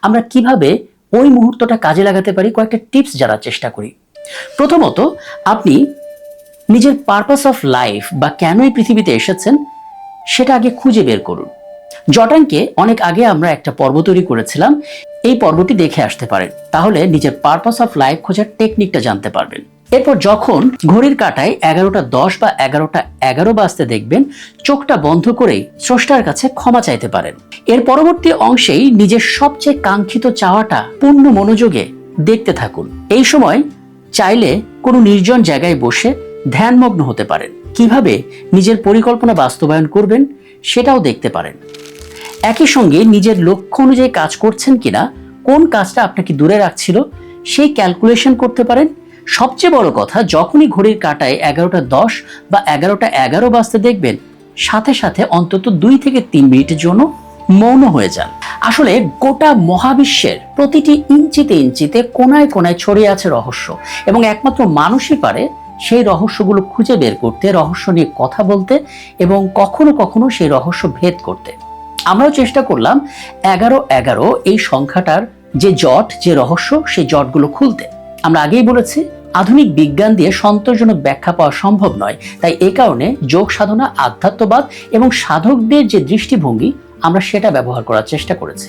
আমরা কিভাবে ওই মুহূর্তটা কাজে লাগাতে পারি কয়েকটা টিপস জানার চেষ্টা করি। প্রথমত, আপনি নিজের পারপাস অফ লাইফ বা কেন এই পৃথিবীতে এসেছেন সেটা আগে খুঁজে বের করুন। জটাঙ্কে অনেক আগে আমরা একটা পর্ব তৈরি করেছিলাম, এই পর্বটি দেখে আসতে পারেন, তাহলে নিজের পারপাস অফ লাইফ খোঁজার টেকনিকটা জানতে পারবেন। এরপর যখন ঘড়ির কাঁটায় 11:10 বা 11:11 বাজতে দেখবেন, চোখটা বন্ধ করেই স্রষ্টার কাছে ক্ষমা চাইতে পারেন। এর পরবর্তী অংশেই নিজের সবচেয়ে কাঙ্ক্ষিত চাওয়াটা পূর্ণ মনোযোগে দেখতে থাকুন। এই সময় চাইলে কোনো নির্জন জায়গায় বসে ধ্যানমগ্ন হতে পারেন। কিভাবে নিজের পরিকল্পনা বাস্তবায়ন করবেন সেটাও দেখতে পারেন। একই সঙ্গে নিজের লক্ষ্য অনুযায়ী কাজ করছেন কিনা, কোন কাজটা আপনাকে দূরে রাখছিল সেই ক্যালকুলেশন করতে পারেন। সবচেয়ে বড় কথা, যখনই ঘড়ির কাঁটায় 11:10 বা 11:11 বাজতে দেখবেন, সাথে সাথে অন্তত 2 থেকে 3 মিনিটের জন্য মৌন হয়ে যান। আসলে গোটা মহাবিশ্বের প্রতিটি ইঞ্চিতে ইঞ্চিতে কোনায় কোনায় ছড়িয়ে আছে রহস্য, এবং একমাত্র মানুষই পারে সেই রহস্যগুলো খুঁজে বের করতে, রহস্য নিয়ে কথা বলতে এবং কখনো কখনো সেই রহস্য ভেদ করতে। আমরাও চেষ্টা করলাম 11:11 এই সংখ্যাটার যে জট, যে রহস্য, সেই জটগুলো খুলতে। আমরা আগেই বলেছি, আধুনিক বিজ্ঞান দিয়ে সন্তোষজনক ব্যাখ্যা পাওয়া সম্ভব নয়, তাই এ কারণে যোগ সাধনা, আধ্যাত্মবাদ এবং সাধকদের যে দৃষ্টিভঙ্গি, আমরা সেটা ব্যবহার করার চেষ্টা করেছি।